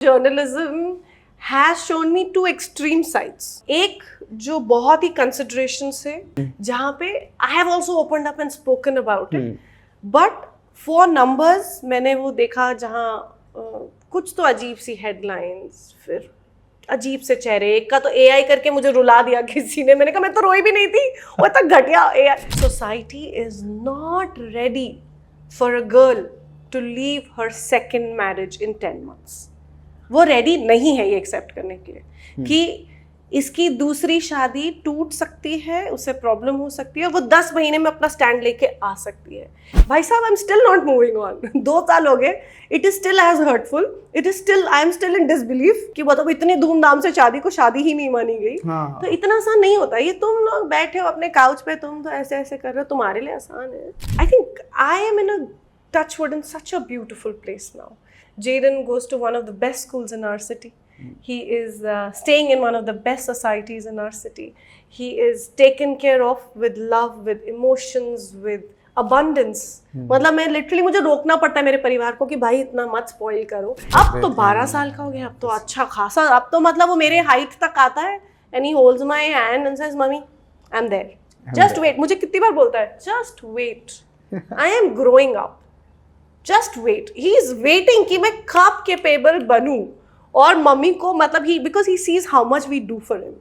Journalism has shown me two extreme sides. एक जो बहुत ही कंसिडरेशन से, जहाँ पे I have also opened up and spoken about it, but for numbers मैंने वो देखा जहाँ कुछ तो अजीब सी हेडलाइंस, फिर अजीब से चेहरे। एक का तो एआई करके मुझे रुला दिया किसी ने, मैंने कहा मैं तो रोई भी नहीं थी, वो तक घटिया AI. Society is not ready for a girl to leave her second marriage in 10 months। वो रेडी नहीं है ये एक्सेप्ट करने के लिए कि इसकी दूसरी शादी टूट सकती है, उससे प्रॉब्लम हो सकती है, वो 10 महीने में अपना स्टैंड लेके आ सकती है। भाई साहब, I am still not moving on. 2 साल हो गए, it is still as hurtful, it is still, I am still in disbelief कि मतलब इतनी धूमधाम से शादी को शादी ही नहीं मानी गई। तो इतना आसान नहीं होता ये। तुम लोग बैठे हो अपने काउच पे, तुम तो ऐसे ऐसे कर रहे हो, तुम्हारे लिए आसान है। आई think I am in a touchwood in such a beautiful place now. Jaden goes to one of the best schools in our city. He is staying in one of the best societies in our city. He is taken care of with love, with emotions, with abundance. मतलब मैं literally, मुझे रोकना पड़ता है मेरे परिवार को कि भाई इतना मत स्पॉइल करो। अब तो 12 साल का हो गया, अब तो अच्छा खासा, अब तो मतलब वो मेरे हाइट तक आता है and he holds my hand and says, "Mummy, I'm there. Just wait." मुझे कितनी बार बोलता है, "Just wait. I am growing up. Just wait." He is waiting कि मैं कब कैपेबल बनूं, और मम्मी को मतलब because he sees how much we do for him.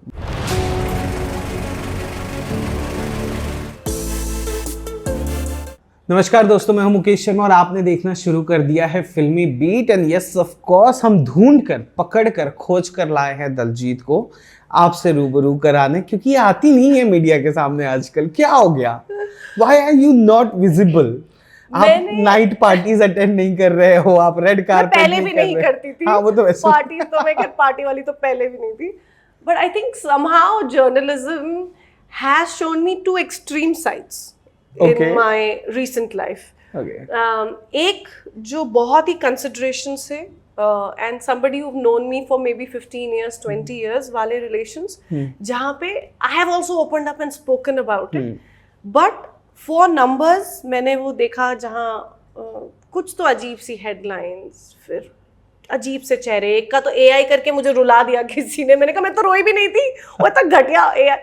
नमस्कार दोस्तों, मैं हूं मुकेश शर्मा और आपने देखना शुरू कर दिया है फिल्मी beat. And yes of course, हम ढूंढ कर, पकड़ कर, खोज कर लाए हैं दलजीत को आपसे रूबरू कराने, क्योंकि ये आती नहीं है मीडिया के सामने आजकल। क्या हो गया? Why are you not visible? आप नाइट पार्टीज अटेंड नहीं कर रहे हो, आप रेड कारपेट पहले भी नहीं करती थी। हाँ, वो तो वैसे पार्टीज तो मैं पार्टी वाली तो पहले भी नहीं थी। But I think somehow journalism has shown me two extreme sides in my recent life. एक जो बहुत ही कंसिडरेशन से and somebody who've known me for maybe 15 years 20 years वाले रिलेशंस, जहाँ पे I have also opened up and spoken about it, but for numbers मैंने वो देखा जहाँ कुछ तो अजीब सी हेडलाइंस, फिर अजीब से चेहरे। एक का तो एआई करके मुझे रुला दिया किसी ने, मैंने कहा मैं तो रोई भी नहीं थी, वो तक घटिया AI.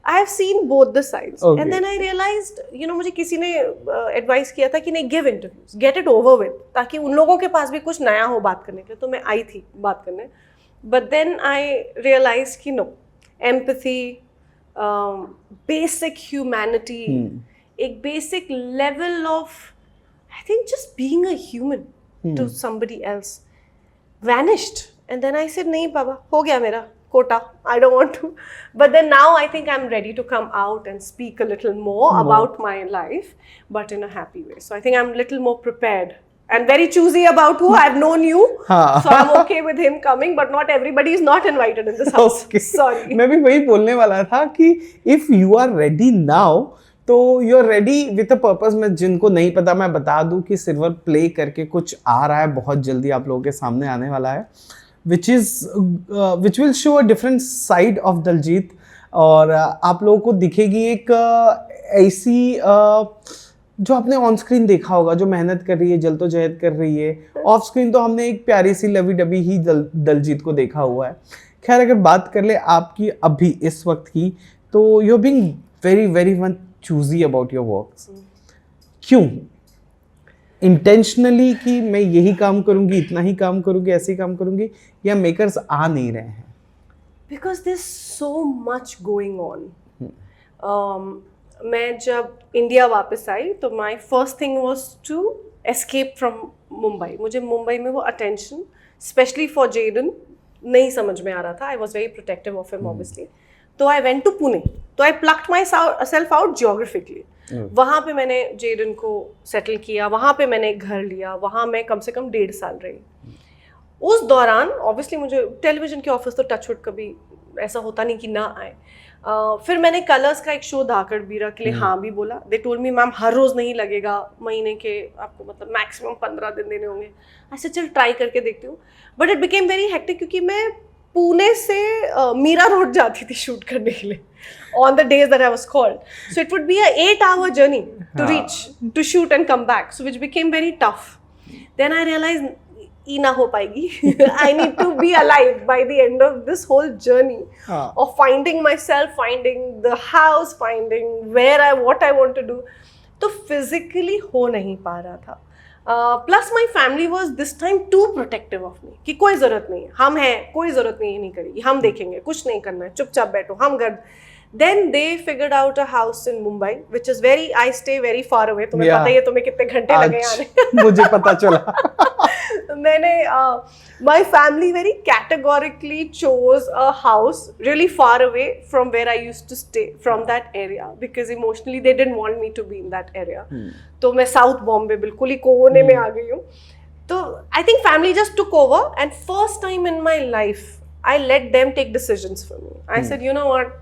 I have seen both the sides and then I realised, you know, मुझे किसी ने एडवाइस किया था कि नहीं, give interviews, get it over with, ताकि उन लोगों के पास भी कुछ नया हो बात करने के लिए। तो मैं आई थी बात करने, बट देन आई रियलाइज कि नो, एम्पैथी, बेसिक ह्यूमैनिटी, एक basic level of, I think just being a human to somebody else vanished. And then I said, नहीं पापा, हो गया मेरा Kota, I don't want to. But then now I think I'm ready to come out and speak a little more about my life, but in a happy way. So I think I'm a little more prepared and very choosy about who I've known you. So I'm okay with him coming, but not everybody is not invited in this house. Okay. Sorry. मैं भी वही बोलने वाला था कि if you are ready now, तो you are ready with a purpose. में जिनको नहीं पता मैं बता दूं कि सिल्वर प्ले करके कुछ आ रहा है बहुत जल्दी, आप लोगों के सामने आने वाला है, which will show a different side of Daljit. और आप लोगों को दिखेगी एक ऐसी जो आपने ऑन स्क्रीन देखा होगा, जो मेहनत कर रही है, जल्दोजहद कर रही है। ऑफ स्क्रीन तो हमने एक प्यारी सी लवी डबी ही दलजीत को देखा हुआ है। खैर, अगर बात कर ले आपकी अभी इस वक्त की, तो you are being very very much choosy about your works. क्यों? इंटेंशनली कि मैं यही काम करूंगी, इतना ही काम करूंगी, ऐसे ही काम करूंगी, या मेकर्स आ नहीं रहे हैं? Because there is so much going on. मैं जब इंडिया वापस आई तो my first thing was to escape from Mumbai. मुझे मुंबई में वो अटेंशन, स्पेशली फॉर जेडन, नहीं समझ में आ रहा था। I was very protective of him obviously. तो आई वेंट टू पुणे, तो I plucked myself out geographically. वहाँ पे मैंने जेडन को सेटल किया, वहाँ पे मैंने एक घर लिया, वहाँ मैं कम से कम 1.5 साल रही। उस दौरान ऑब्वियसली मुझे टेलीविजन के ऑफिस तो टचवुड कभी ऐसा होता नहीं कि ना आए। फिर मैंने कलर्स का एक शो धाकड़ बीरा के लिए हाँ भी बोला। दे टोल्ड मी, मैम हर रोज़ नहीं लगेगा, महीने के आपको मतलब मैक्सिमम 15 दिन देने होंगे। ऐसे चल ट्राई करके देखती हूँ, but it became very hectic, क्योंकि मैं पुणे से मीरा रोड जाती थी शूट करने के लिए on the days that I was called. So it would be a 8-hour journey to reach, to shoot and come back. So which became very tough. Then I realized ई ना हो पाएगी. I need to be alive by the end of this whole journey of finding myself, finding the house, finding what I want to do. तो physically हो नहीं पा रहा था. Plus my family was this time too protective of me कि कोई ज़रूरत नहीं है, हम हैं, कोई ज़रूरत नहीं है, नहीं करेगी, हम देखेंगे, कुछ नहीं करना है, चुपचाप बैठो, हम घर. Then they figured out a house in Mumbai, which is I stay very far away. तुम्हें पता ही है तुम्हें कितने घंटे लगे आने. मुझे पता चला. मैंने my family very categorically chose a house really far away from where I used to stay, from that area, because emotionally they didn't want me to be in that area. तो मैं South Bombay बिल्कुल ही कोने में आ गई हूँ. तो I think family just took over, and first time in my life I let them take decisions for me. I said, you know what,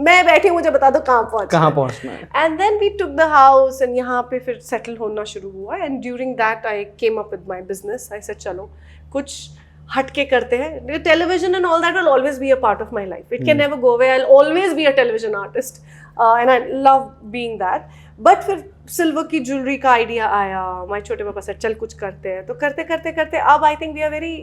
मैं बैठी, मुझे बता दो कहाँ पहुँचना है. And then we took the house and यहाँ पे फिर settle होना शुरू हुआ. And during that I came up with my business. I said चलो कुछ हटके करते हैं. Television and all that will always be a part of my life. It can never go away. I'll always be a television artist, and I love being that. But फिर silver की jewellery का idea आया. My छोटे पापा से चल कुछ करते हैं. तो करते करते करते अब I think we are very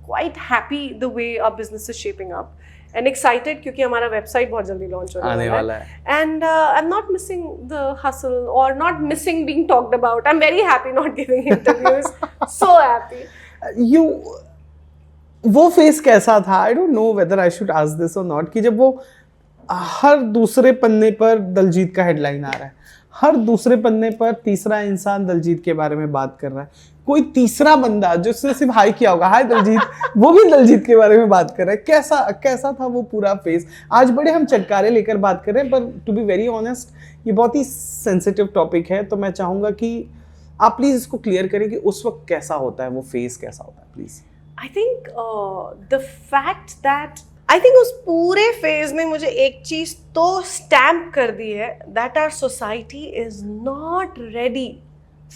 quite happy the way our business is shaping up. And excited क्योंकि हमारा वेबसाइट बहुत जल्दी लॉन्च होने वाला है. And I'm not missing the hustle or not missing being talked about. I'm very happy not giving interviews. So happy. वो face कैसा था? I don't know whether I should ask this or not. कि जब वो हर दूसरे पन्ने पर दलजीत का हेडलाइन आ रहा है, हर दूसरे पन्ने पर तीसरा इंसान दलजीत के बारे में बात कर रहा है, कोई तीसरा बंदा जो उसने सिर्फ हाई किया होगा, हाय दलजीत, वो भी दलजीत के बारे में बात कर रहा है. कैसा था वो पूरा फेस? आज बड़े हम चटकारे लेकर बात कर रहे हैं, पर टू बी वेरी ऑनेस्ट ये बहुत ही सेंसिटिव टॉपिक है. तो मैं चाहूंगा कि आप प्लीज इसको क्लियर करें कि उस वक्त कैसा होता है, वो फेस कैसा होता है, please. I think the fact that I think उस पूरे फेज में मुझे एक चीज तो स्टैम्प कर दी है, that our society is not ready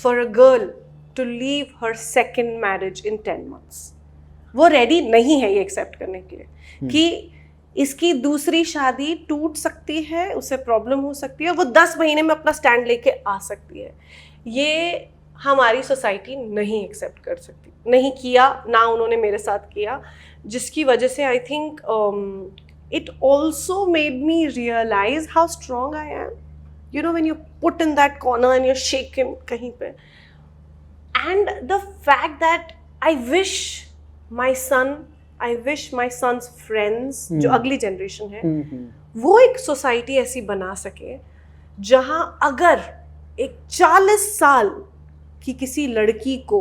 for a girl to leave her second marriage in 10 months. वो रेडी नहीं है ये एक्सेप्ट करने के लिए कि इसकी दूसरी शादी टूट सकती है, उसे प्रॉब्लम हो सकती है, वो 10 महीने में अपना स्टैंड लेके आ सकती है. ये हमारी सोसाइटी नहीं एक्सेप्ट कर सकती, नहीं किया ना उन्होंने मेरे साथ किया, जिसकी वजह से I think it also made me realise how strong I am. You know when you put in that corner and you shaken कहीं पे. And the fact that I wish my son's friends, जो अगली generation है, वो एक society ऐसी बना सके जहां अगर एक 40 साल की किसी लड़की को,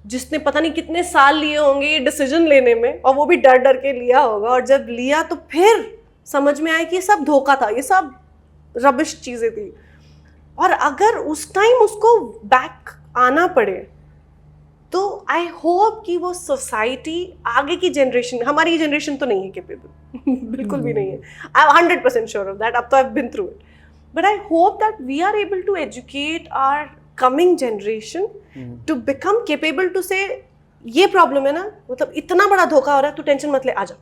जिसने पता नहीं कितने साल लिए होंगे ये डिसीजन लेने में, और वो भी डर डर के लिया होगा, और जब लिया तो फिर समझ में आया कि ये सब धोखा था, ये सब रबिश चीजें थी, और अगर उस टाइम उसको बैक आना पड़े, तो आई होप कि वो सोसाइटी आगे की जनरेशन, हमारी जनरेशन तो नहीं है कैपेबल, बिल्कुल भी नहीं है. I am 100% sure of that. अब तो I have been through it, but I hope that we are able to educate our coming generation to become capable to say ये प्रॉब्लम है ना, मतलब इतना बड़ा धोखा हो रहा है, तू टेंशन मत ले, आ जा,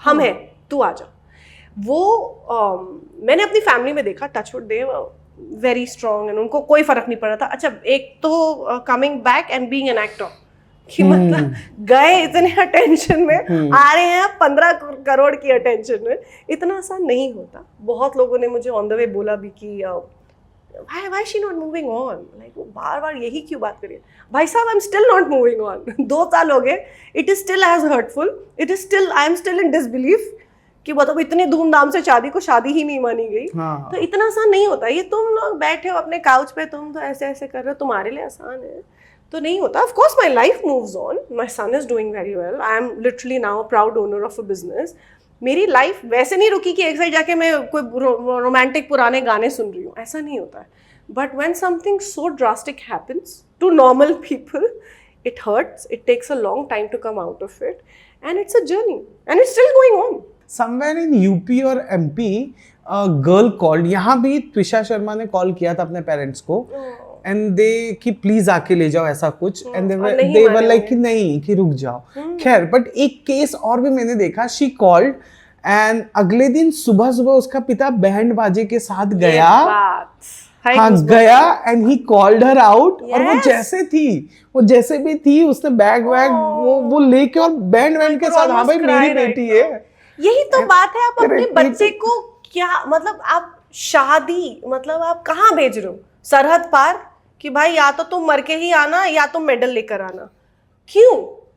हम हैं, तू आ जा. वो मैंने अपनी फैमिली में देखा, touchwood they very strong, and उनको कोई फर्क नहीं पड़ा था. अच्छा, एक तो coming back and being an actor, कि मतलब गए इतने अटेंशन में, आ रहे हैं 15 करोड़ की अटेंशन में, इतना आसान नहीं होता. बहुत लोगों ने मुझे ऑन द वे बोला भी कि why is she not moving on, like वो बार बार यही क्यों बात करिए. भाई साहब, I am still not moving on. 2 साल हो गए, it is still as hurtful, it is still, I am still in disbelief कि मतलब इतने धूमधाम से शादी ही नहीं मानी गई. तो इतना आसान नहीं होता. ये तुम लोग बैठे हो अपने काउच पे, तुम तो ऐसे ऐसे कर रहे हो, तुम्हारे लिए आसान है, तो नहीं होता. Of course my life moves on, my son is doing very well, I am literally now a proud owner of a business. मेरी लाइफ वैसे नहीं रुकी कि एक साइड जाके मैं कोई रोमांटिक पुराने गाने सुन रही हूँ, ऐसा नहीं होता है. But when something so drastic happens to normal people, it hurts, it takes a long time to come out of it, and it's a journey, and it's still going on. Somewhere in UP और MP, a girl called, यहाँ भी त्विषा शर्मा ने call किया था अपने parents को, and they कि please आके ले जाओ ऐसा कुछ, एंड दे वर लाइक कि नहीं, कि रुक जाओ. खैर, बट एक केस और भी मैंने देखा, शी कॉल्ड एंड अगले दिन सुबह सुबह उसका पिता बैंड बाजे के साथ गया Hi, हाँ goosebumps. गया and he called her out और वो Yes. जैसे भी थी उसने बैग वैग वो लेके और बैंड वैंड के could साथ, हाँ almost भाई cry मेरी right बेटी now. है। यही तो बात है, आप अपने Correct. बच्चे को क्या मतलब आप शादी मतलब आप कहाँ भेज रहे हो, सरहद पार कि भाई या तो तुम मर के ही आना या तुम मेडल लेकर आना। क्यों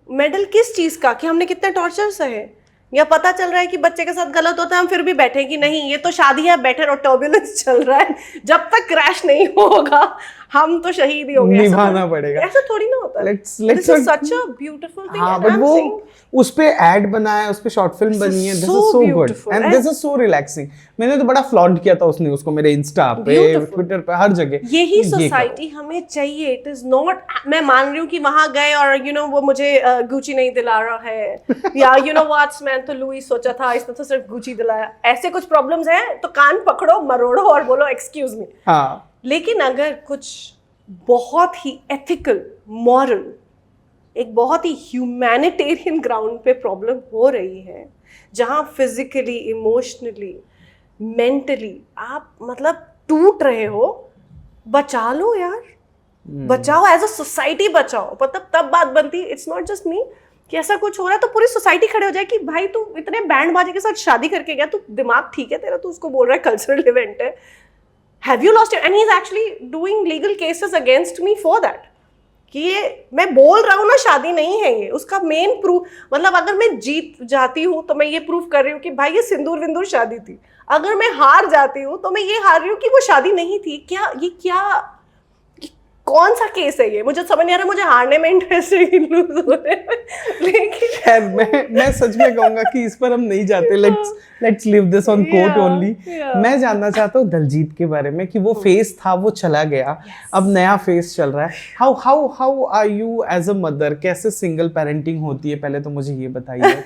मेडल, किस चीज का, कि हमने कितने टॉर्चर सहे, या पता चल रहा है कि बच्चे के साथ गलत होता है हम फिर भी बैठे कि नहीं ये तो शादी है, बैठे और टर्बुलेंस चल रहा है, जब तक क्रैश नहीं होगा हम तो शहीद ही होंगे। निभाना पड़ेगा। ऐसा थोड़ी ना होता है। Let's This is not- such a beautiful thing हाँ and बट I'm वो saying उस पे एड बना है, उस पे शॉर्ट फिल्म This बनी is है, this so is so good beautiful, and and- this is so relaxing. मैंने तो बड़ा फ्लॉन्ट किया था उसने उसको मेरे इंस्टा पे, Beautiful. ट्विटर पे, हर जगह। यही ये करो। सोसाइटी हमें चाहिए। इट इज नॉट, मैं मान रही हूँ कि वहां गए और वो मुझे गुची नहीं दिला रहा है या व्हाट्स, मैं तो लुई सोचा था, इसने तो सिर्फ गुची दिलाया। ऐसे कुछ प्रॉब्लम्स हैं तो कान पकड़ो, मरोड़ो और बोलो एक्सक्यूज मी। हाँ लेकिन अगर कुछ बहुत ही एथिकल, मॉरल, एक बहुत ही ह्यूमैनिटेरियन ग्राउंड पे प्रॉब्लम हो रही है, जहाँ फिजिकली, इमोशनली, मेंटली आप मतलब टूट रहे हो, बचा लो यार, बचाओ, एज अ सोसाइटी बचाओ। मतलब तब बात बनती, इट्स नॉट जस्ट मी कि ऐसा कुछ हो रहा है तो पूरी सोसाइटी खड़े हो जाए कि भाई तू इतने बैंड बाजे के साथ शादी करके गया, तू दिमाग ठीक है तेरा, तू उसको बोल रहा है कल्चरल इवेंट है, have you lost it? And he is actually doing legal cases against me for that, कि ये मैं बोल रहा हूँ ना शादी नहीं है ये, उसका मेन प्रूफ, मतलब अगर मैं जीत जाती हूँ तो मैं ये प्रूफ कर रही हूँ कि भाई ये सिंदूर विंदूर शादी थी, अगर मैं हार जाती हूँ तो मैं ये हार रही हूँ कि वो शादी नहीं थी। क्या ये कौन सा केस है ये? मुझे समझ नहीं आ रहा, मुझे हारने में इंटरेस्ट है लेकिन खैर मैं सच में कहूंगा कि इस पर हम नहीं जाते, let's leave this on court only. मैं जानना चाहता हूँ दलजीत के बारे में कि वो फेस था, वो चला गया, अब नया फेस चल रहा है। How are you as a mother? कैसे सिंगल पेरेंटिंग होती है, पहले तो मुझे ये बताइए।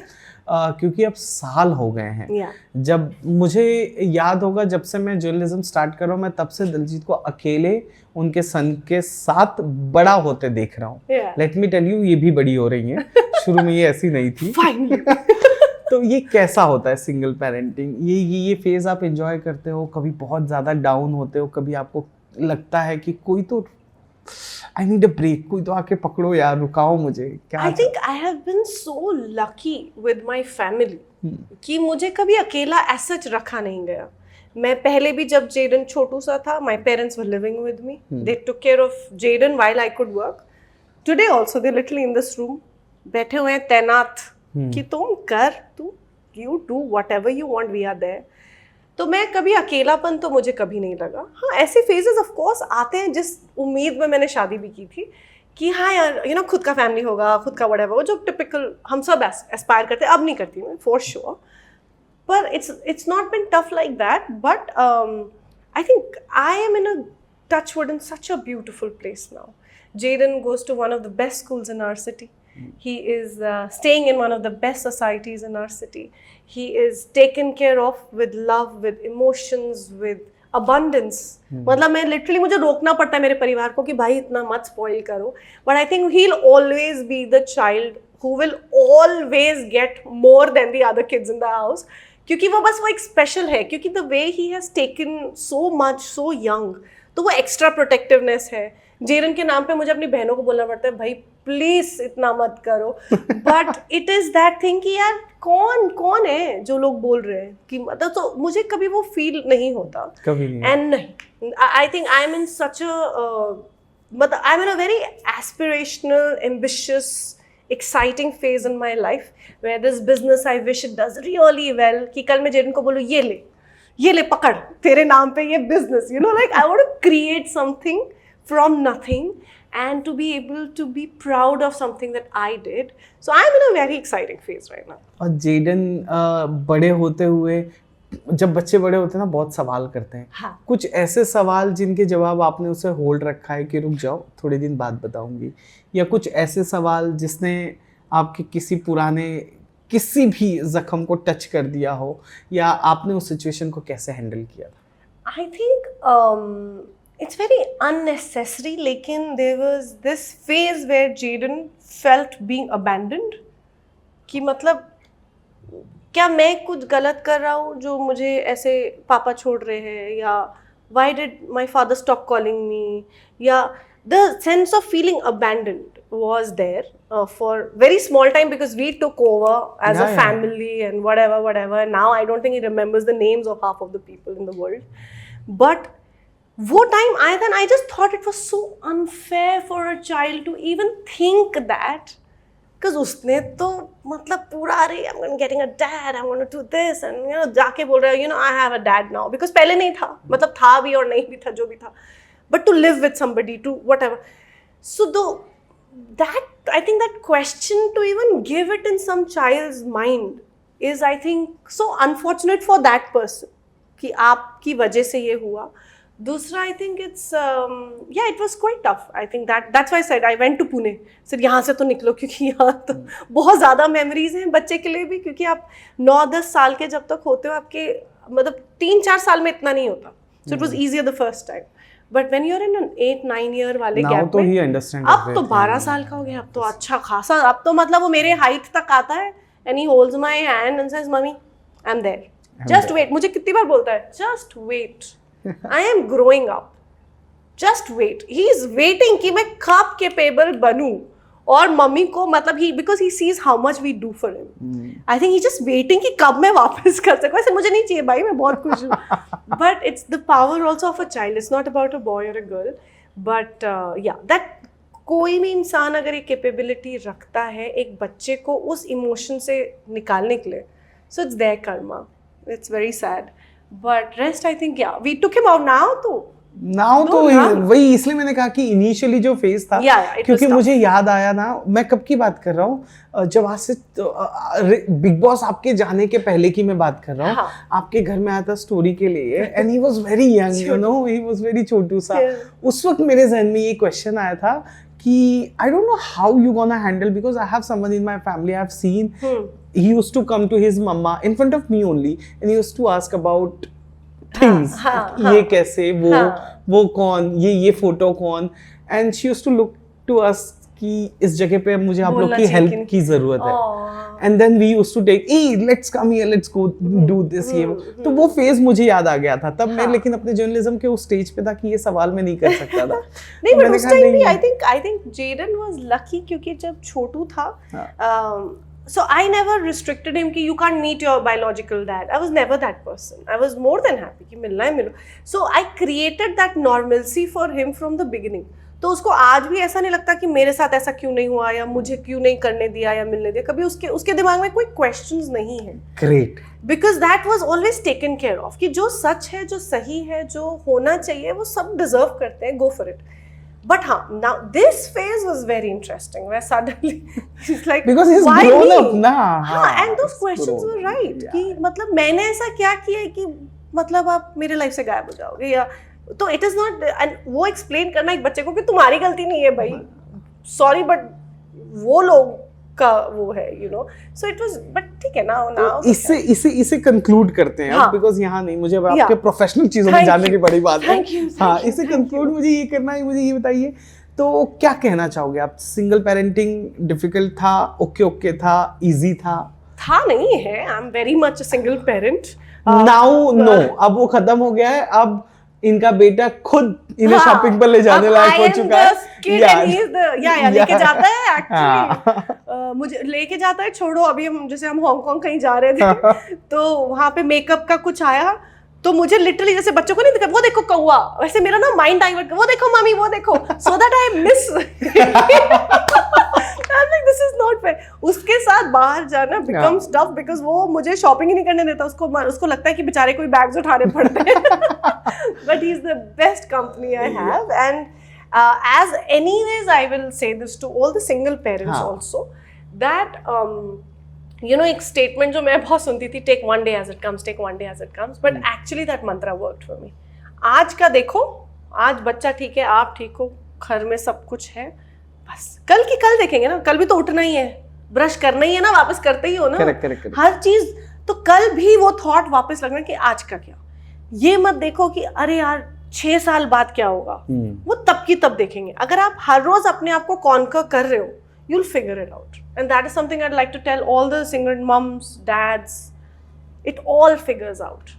क्योंकि अब साल हो गए हैं। जब मुझे याद होगा, जब से मैं जर्नलिज्म स्टार्ट कर रहा हूँ, मैं तब से दलजीत को अकेले उनके सन के साथ बड़ा होते देख रहा हूँ। लेट मी टेल यू, ये भी बड़ी हो रही हैं, शुरू में ये ऐसी नहीं थी। तो ये कैसा होता है सिंगल पेरेंटिंग? ये फेज आप एंजॉय करते हो? कभी बहुत ज्यादा डाउन होते हो? कभी आपको लगता है कि कोई तो आई नीड अ ब्रेक, कोई तो आके पकड़ो यार, रुकाओ मुझे? क्या I think I have been so lucky with my family कि मुझे कभी अकेला ऐसा रखा नहीं गया। मैं पहले भी जब जेडन छोटू सा था, my parents were living with me, they took care of Jaden while I could work. Today also they literally in this room बैठे हुए हैं तैनात कि तुम कर, तू you do whatever you want, we are there. तो मैं कभी अकेलापन तो मुझे कभी नहीं लगा। हाँ, ऐसे फेजेस ऑफ कोर्स आते हैं, जिस उम्मीद में मैंने शादी भी की थी कि हाँ यार खुद का फैमिली होगा, खुद का व्हाटएवर, वो जो टिपिकल हम सब एस्पायर करते हैं। अब नहीं करती मैं फॉर श्योर, पर it's not been tough like that. But I think I am in a touchwood in such a beautiful place now. Jaden goes to one of the best schools in our city. He is staying in one of the best societies in our city. He is taken care of with love, with emotions, with abundance. मतलब मैं literally, मुझे रोकना पड़ता है मेरे परिवार को कि भाई इतना मत spoil करो, but I think he'll always be the child who will always get more than the other kids in the house, क्योंकि वो बस वो एक स्पेशल है, क्योंकि the way he has taken so much so young, तो वो एक्स्ट्रा प्रोटेक्टिवनेस है। जेरन के नाम पे मुझे अपनी बहनों को बोलना पड़ता है भाई प्लीज इतना मत करो, but it is that thing कि यार कौन है जो लोग बोल रहे हैं कि मतलब, तो मुझे कभी वो फील नहीं होता कभी नहीं। एंड नहीं, आई थिंक आई एम इन सच अ मतलब I am in a very aspirational, ambitious, exciting phase in my life where this business I wish it does really well, कि कल मैं जेडन को बोलूँ ये ले पकड़ तेरे नाम पे ये business, like I want to create something from nothing and to be able to be proud of something that I did. So I'm in a very exciting phase right now. और जेडन बड़े होते हुए, जब बच्चे बड़े होते हैं ना, बहुत सवाल करते हैं। हाँ. कुछ ऐसे सवाल जिनके जवाब आपने उसे होल्ड रखा है कि रुक जाओ थोड़े दिन बाद बताऊंगी, या कुछ ऐसे सवाल जिसने आपके किसी भी जख्म को टच कर दिया हो, या आपने उस सिचुएशन को कैसे हैंडल किया था? I think it's very unnecessary, लेकिन there was this phase where Jaden felt being abandoned, कि मतलब क्या मैं कुछ गलत कर रहा हूँ जो मुझे ऐसे पापा छोड़ रहे हैं, या why did my father stop calling me? Yeah, the sense of feeling abandoned was there for very small time because we took over as a family and whatever, and now I don't think he remembers the names of half of the people in the world. But वो time I just thought it was so unfair for a child to even think that, because उसने तो मतलब पूरा अरे I'm getting a dad, I'm going to do this, and you know जाके बोल रहा है I have a dad now, because पहले नहीं था, मतलब था भी और नहीं भी था, जो भी था, but to live with somebody, to whatever. So that I think that question to even give it in some child's mind is I think so unfortunate for that person कि आपकी वजह से ये हुआ. दूसरा I think it's yeah, it was quite tough. I think that's why I said I went to Pune. सिर्फ यहाँ से तो निकलो, क्योंकि यहाँ तो बहुत ज़्यादा मेमोरीज हैं बच्चे के लिए भी, क्योंकि आप 9-10 साल के जब तक होते हो, आपके मतलब 3-4 साल में इतना नहीं होता. So it was easier the first time. But when you're in an 8-9 year वाले गैप में, अब तो 12 साल का हो गया, अब तो अच्छा खासा, अब तो मतलब वो मेरे हाइट तक आता है and he holds my hand and says mummy I'm there, just wait. मुझे कितनी बार बोलता है just wait, I am growing up, just wait. He is waiting कि मैं कब capable बनूं, और मम्मी को मतलब because he sees how much we do for him. I think he just waiting कि कब मैं वापस कर सकूं. ऐसे मुझे नहीं चाहिए भाई, मैं बहुत खुश हूँ. But it's the power also of a child. It's not about a boy or a girl. But yeah, that कोई भी इंसान अगर ये कैपेबिलिटी रखता है एक बच्चे को उस इमोशन से निकालने के लिए, so it's their karma. It's very sad. But rest I think yeah, we took him out now तो वही इसलिए मैंने कहा कि इनिशियली जो फेज था, क्योंकि मुझे याद आया ना, मैं कब की बात कर रहा हूँ, जब आज से बिग बॉस आपके जाने के पहले की मैं बात कर रहा हूँ. आपके घर में आया था स्टोरी के लिए and he was very young, you know, he was very छोटू सा. उस वक्त मेरे जहन में ये क्वेश्चन आया था कि I don't know how you gonna handle, because I have someone in my family, I have scene he used to come to his mama in front of me only and he used to ask about things, ये कैसे, वो कौन, ये photo कौन, and she used to look to us कि इस जगह पे मुझे आप लोग की हेल्प की जरूरत है. And then we used to take, hey, let's come here, let's go do this, ये तो वो फेज मुझे याद आ गया था तब मैं, लेकिन अपने जर्नलिज्म के उस स्टेज पे था कि ये सवाल मैं नहीं कर सकता था. नहीं, but उस टाइम भी I think Jaden was lucky क्योंकि जब छोटू था, so I never restricted him कि you can't meet your biological dad. I was never that person. I was more than happy कि मिलना है मिलो. So I created that normalcy for him from the beginning. तो उसको आज भी ऐसा नहीं लगता कि मेरे साथ ऐसा क्यों नहीं हुआ, या मुझे क्यों नहीं करने दिया या मिलने दिया. कभी उसके दिमाग में कोई questions नहीं है. Great. Because that was always taken care of कि जो सच है, जो सही है, जो होना चाहिए, वो सब deserve करते हैं. Go for it. But now this phase was very interesting where suddenly he's like, because he's why grown me? up na. And those questions were right कि मतलब मैंने ऐसा क्या किया है कि मतलब आप मेरे लाइफ से गायब हो जाओगे, या तो it is not, and वो explain करना एक बच्चे को कि तुम्हारी गलती नहीं है भाई, sorry but वो लोग का वो है, you know. So it was, but ठीक है now इसे कंक्लूड करते हैं अब, बिकॉज यहाँ नहीं, मुझे अब आपके प्रोफेशनल चीजों में जानने की बड़ी बात है. हाँ, इसे कंक्लूड मुझे ये करना है. मुझे ये बताइए तो क्या कहना चाहोगे आप? सिंगल पेरेंटिंग डिफिकल्ट था, ओके था, इजी था नहीं है. I am very much a single parent now. No, अब वो खत्म हो गया है. अब इनका बेटा खुद इन्हें शॉपिंग पर ले जाने लायक हो चुका है. लेके जाता है एक्चुअली. मुझे लेके जाता है. छोड़ो, अभी हम हांगकांग कहीं जा रहे थे तो वहां पे मेकअप का कुछ आया, तो मुझे लिटरली जैसे बच्चों को नहीं दिखा, वो देखो कौवा, वैसे मेरा ना माइंड डाइवर्ट, वो देखो मम्मी, वो देखो, so that I miss. I'm like, this is not fair. उसके साथ बाहर जाना becomes tough because वो मुझे शॉपिंग ही नहीं करने देता. उसको लगता है कि बेचारे कोई बैग्स उठाने पड़ते हैं. But he's the best company I have, and as anyways I will say this to all the single parents also, that you know, एक statement जो मैं बहुत सुनती थी, take one day as it comes, but actually that mantra worked for me. आज का देखो, आज बच्चा ठीक है, आप ठीक हो, घर में सब कुछ है, बस कल की कल देखेंगे ना. कल भी तो उठना ही है, ब्रश करना ही है ना, वापस करते ही हो ना. correct. हर चीज तो कल भी वो थॉट वापस लगना कि आज का क्या. ये मत देखो कि अरे यार 6 साल बाद क्या होगा, वो तब की तब देखेंगे. अगर आप हर रोज अपने आप को कॉन्कर कर रहे हो, you'll figure it out. And that is something I'd like to tell all the single moms, dads. It all figures out.